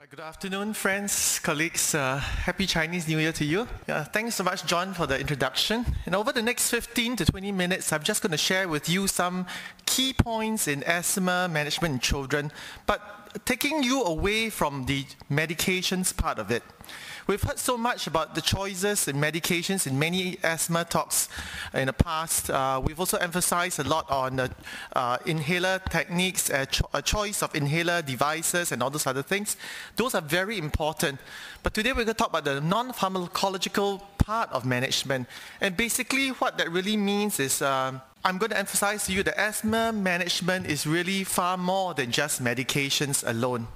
Good afternoon, friends, colleagues. Happy Chinese New Year to you. Thanks so much, John, for the introduction. And over the next 15 to 20 minutes, I'm just going to share with you some key points in asthma management in children, but taking you away from the medications part of it. We've heard so much about the choices in medications in many asthma talks in the past. We've also emphasized a lot on inhaler techniques, a choice of inhaler devices and all those other things. Those are very important. But today we're going to talk about the non-pharmacological part of management. And basically what that really means is I'm going to emphasize to you that asthma management is really far more than just medications alone.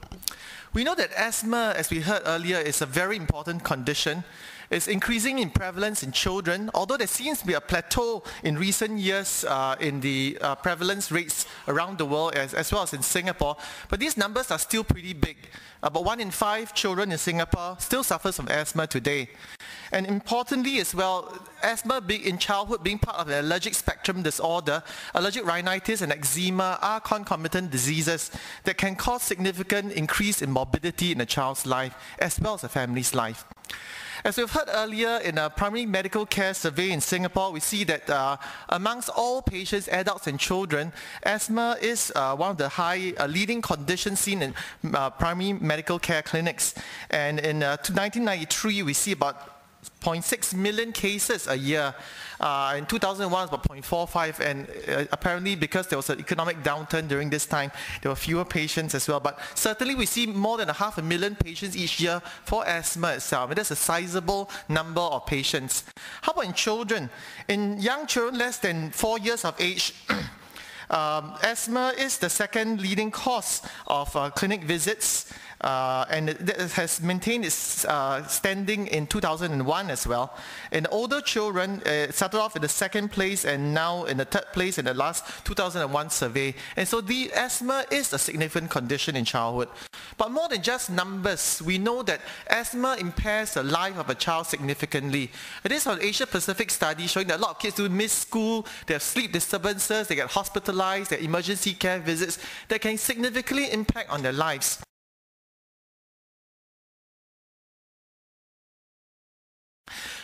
We know that asthma, as we heard earlier, is a very important condition. It's increasing in prevalence in children, although there seems to be a plateau in recent years in the prevalence rates around the world as well as in Singapore. But these numbers are still pretty big. About 1 in 5 children in Singapore still suffers from asthma today. And importantly as well, asthma in childhood being part of an allergic spectrum disorder, allergic rhinitis and eczema are concomitant diseases that can cause significant increase in morbidity in a child's life as well as a family's life. As we've heard earlier in a primary medical care survey in Singapore, we see that amongst all patients, adults and children, asthma is one of the leading conditions seen in primary medical care clinics. And in 1993, we see about 0.6 million cases a year. In 2001, it was about 0.45, and apparently because there was an economic downturn during this time, there were fewer patients as well. But certainly we see more than 500,000 patients each year for asthma itself. And that's a sizable number of patients. How about in children? In young children less than 4 years of age, asthma is the second leading cause of clinic visits. And it has maintained its standing in 2001 as well. In older children, it started off in the second place and now in the third place in the last 2001 survey. And so the asthma is a significant condition in childhood. But more than just numbers, we know that asthma impairs the life of a child significantly. It is an Asia-Pacific study showing that a lot of kids do miss school, they have sleep disturbances, they get hospitalized, they have emergency care visits that can significantly impact on their lives.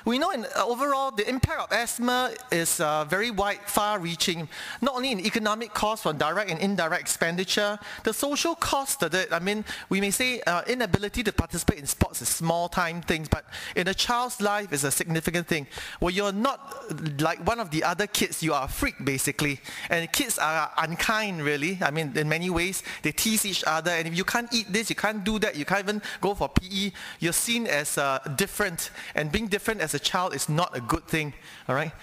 We know overall the impact of asthma is very wide, far-reaching, not only in economic costs from direct and indirect expenditure, the social cost of it. I mean, we may say inability to participate in sports is small-time things, but in a child's life is a significant thing. Well, you're not like one of the other kids, you are a freak basically, and kids are unkind really. I mean, in many ways, they tease each other, and if you can't eat this, you can't do that, you can't even go for PE, you're seen as different, and being different as a child is not a good thing, all right?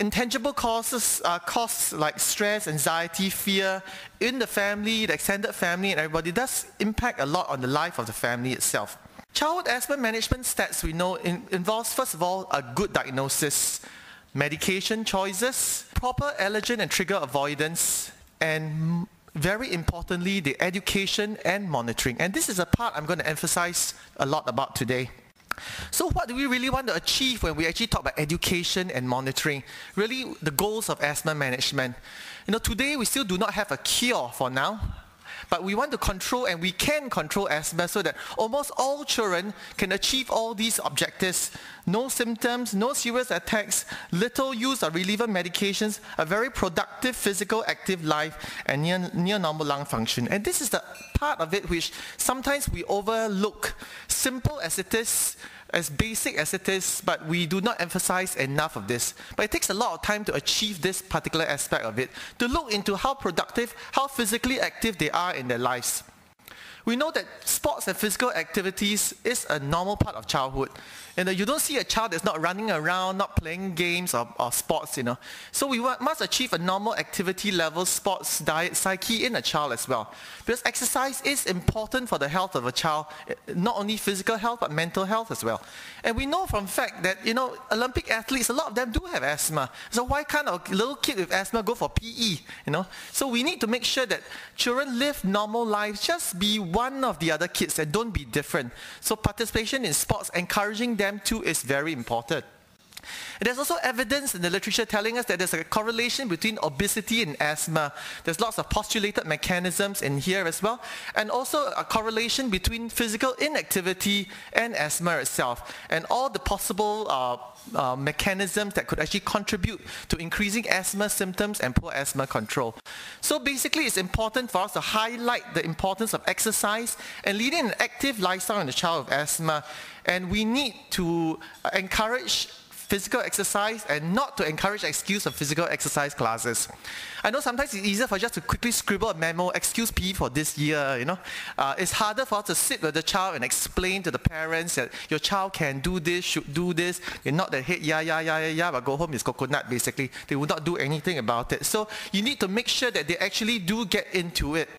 Intangible costs like stress, anxiety, fear in the family, the extended family and everybody does impact a lot on the life of the family itself. Childhood asthma management stats we know involves, first of all, a good diagnosis, medication choices, proper allergen and trigger avoidance, and very importantly, the education and monitoring. And this is a part I'm going to emphasize a lot about today. So what do we really want to achieve when we actually talk about education and monitoring? Really, the goals of asthma management. You know, today we still do not have a cure for now, but we want to control, and we can control asthma so that almost all children can achieve all these objectives. No symptoms, no serious attacks, little use of reliever medications, a very productive physical active life, and near normal lung function. And this is the part of it which sometimes we overlook. Simple as it is, as basic as it is, but we do not emphasize enough of this. But it takes a lot of time to achieve this particular aspect of it, to look into how productive, how physically active they are in their lives. We know that sports and physical activities is a normal part of childhood. And you don't see a child that's not running around, not playing games or sports, you know. So we must achieve a normal activity level, sports, diet, psyche in a child as well. Because exercise is important for the health of a child, not only physical health, but mental health as well. And we know from fact that, you know, Olympic athletes, a lot of them do have asthma. So why can't a little kid with asthma go for PE, you know? So we need to make sure that children live normal lives, just be one of the other kids and don't be different. So participation in sports, encouraging them to is very important. There's also evidence in the literature telling us that there's a correlation between obesity and asthma. There's lots of postulated mechanisms in here as well, and also a correlation between physical inactivity and asthma itself, and all the possible mechanisms that could actually contribute to increasing asthma symptoms and poor asthma control. So basically, it's important for us to highlight the importance of exercise and leading an active lifestyle in a child with asthma. And we need to encourage physical exercise and not to encourage excuse of physical exercise classes. I know sometimes it's easier for just to quickly scribble a memo, excuse P for this year, you know. It's harder for us to sit with the child and explain to the parents that your child can do this, should do this. You're not the head, yeah, but go home is coconut, basically. They will not do anything about it. So you need to make sure that they actually do get into it.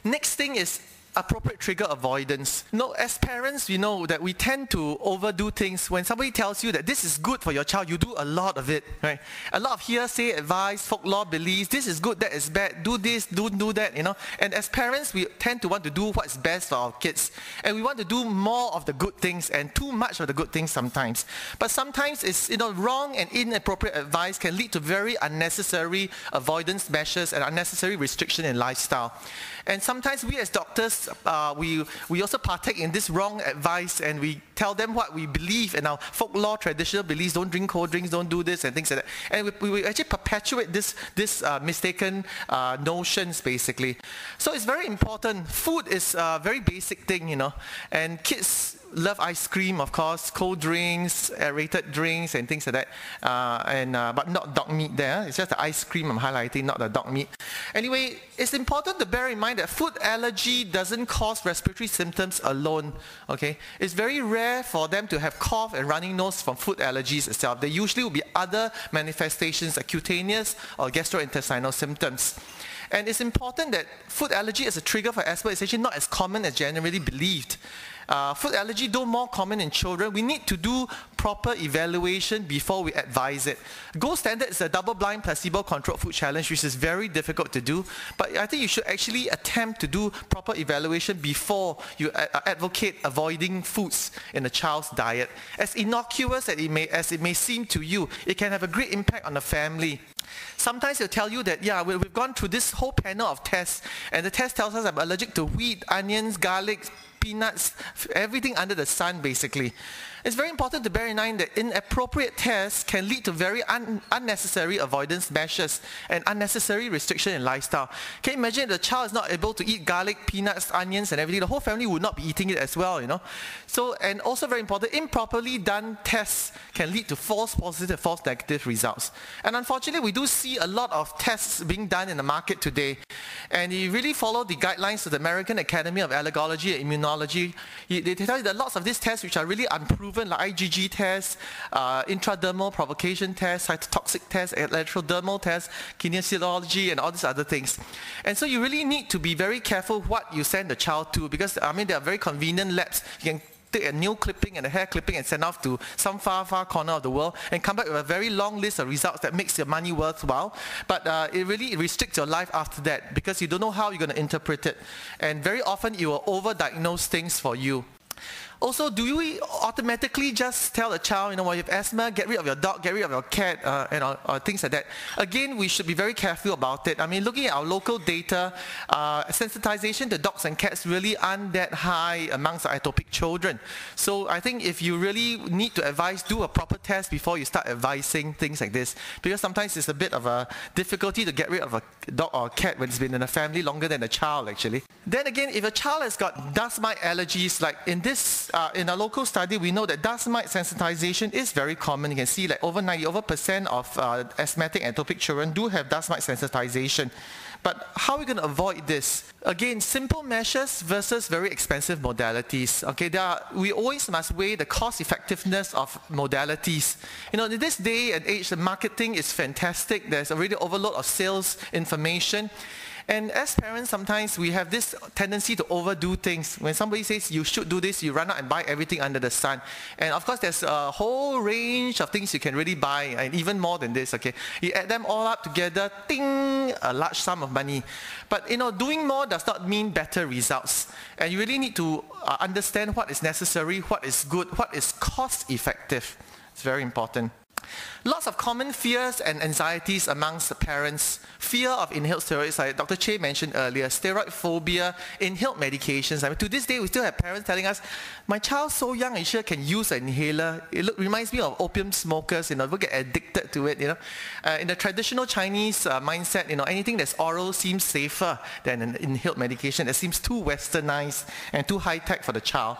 Next thing is appropriate trigger avoidance. No, as parents, we know that we tend to overdo things. When somebody tells you that this is good for your child, you do a lot of it, right? A lot of hearsay, advice, folklore beliefs, this is good, that is bad, do this, don't do that, you know. And as parents, we tend to want to do what's best for our kids. And we want to do more of the good things and too much of the good things sometimes. But sometimes it's, wrong and inappropriate advice can lead to very unnecessary avoidance measures and unnecessary restriction in lifestyle. And sometimes we as doctors, we also partake in this wrong advice, and we tell them what we believe in our folklore, traditional beliefs, don't drink cold drinks, don't do this, and things like that. And we actually perpetuate this mistaken notions, basically. So it's very important. Food is a very basic thing, and kids love ice cream, of course, cold drinks, aerated drinks, and things like that. But not dog meat there. It's just the ice cream I'm highlighting, not the dog meat. Anyway, it's important to bear in mind that food allergy doesn't cause respiratory symptoms alone. Okay, it's very rare for them to have cough and running nose from food allergies itself. There usually will be other manifestations like cutaneous or gastrointestinal symptoms. And it's important that food allergy as a trigger for asthma is actually not as common as generally believed. Food allergy, though more common in children, we need to do proper evaluation before we advise it. Gold standard is a double-blind placebo-controlled food challenge, which is very difficult to do. But I think you should actually attempt to do proper evaluation before you advocate avoiding foods in a child's diet. As innocuous as it may seem to you, it can have a great impact on the family. Sometimes they'll tell you that, yeah, we've gone through this whole panel of tests, and the test tells us I'm allergic to wheat, onions, garlic, peanuts, everything under the sun, basically. It's very important to bear in mind that inappropriate tests can lead to very unnecessary avoidance measures and unnecessary restriction in lifestyle. Can you imagine if the child is not able to eat garlic, peanuts, onions, and everything? The whole family would not be eating it as well, So, and also very important, improperly done tests can lead to false positive, false negative results. And unfortunately, we do see a lot of tests being done in the market today. And you really follow the guidelines of the American Academy of Allergology and Immunology. They tell you that lots of these tests which are really unproven, like IgG tests, intradermal provocation tests, cytotoxic tests, electrodermal tests, kinesiology, and all these other things. And so you really need to be very careful what you send the child to, because there are very convenient labs. You can take a nail clipping and a hair clipping and send off to some far, far corner of the world and come back with a very long list of results that makes your money worthwhile. But it really restricts your life after that, because you don't know how you're going to interpret it. And very often it will overdiagnose things for you. Also, do we automatically just tell a child, well, you have asthma, get rid of your dog, get rid of your cat, or things like that? Again, we should be very careful about it. Looking at our local data, sensitization to dogs and cats really aren't that high amongst atopic children. So I think if you really need to advise, do a proper test before you start advising things like this. Because sometimes it's a bit of a difficulty to get rid of a dog or a cat when it's been in a family longer than a child, actually. Then again, if a child has got dust mite allergies, like in this in a local study, we know that dust mite sensitization is very common. You can see like over 90% of asthmatic atopic children do have dust mite sensitization. But how are we going to avoid this? Again, simple measures versus very expensive modalities. Okay, we always must weigh the cost effectiveness of modalities. In this day and age, the marketing is fantastic. There's already overload of sales information. And as parents, sometimes we have this tendency to overdo things. When somebody says you should do this, you run out and buy everything under the sun. And of course, there's a whole range of things you can really buy, and even more than this, okay? You add them all up together, ting, a large sum of money. But, doing more does not mean better results. And you really need to understand what is necessary, what is good, what is cost effective. It's very important. Lots of common fears and anxieties amongst the parents. Fear of inhaled steroids, like Dr. Che mentioned earlier, steroid phobia, inhaled medications. I mean, to this day, we still have parents telling us, my child's so young, and sure can use an inhaler. It reminds me of opium smokers, we get addicted to it, In the traditional Chinese mindset, anything that's oral seems safer than an inhaled medication. It seems too westernized and too high-tech for the child.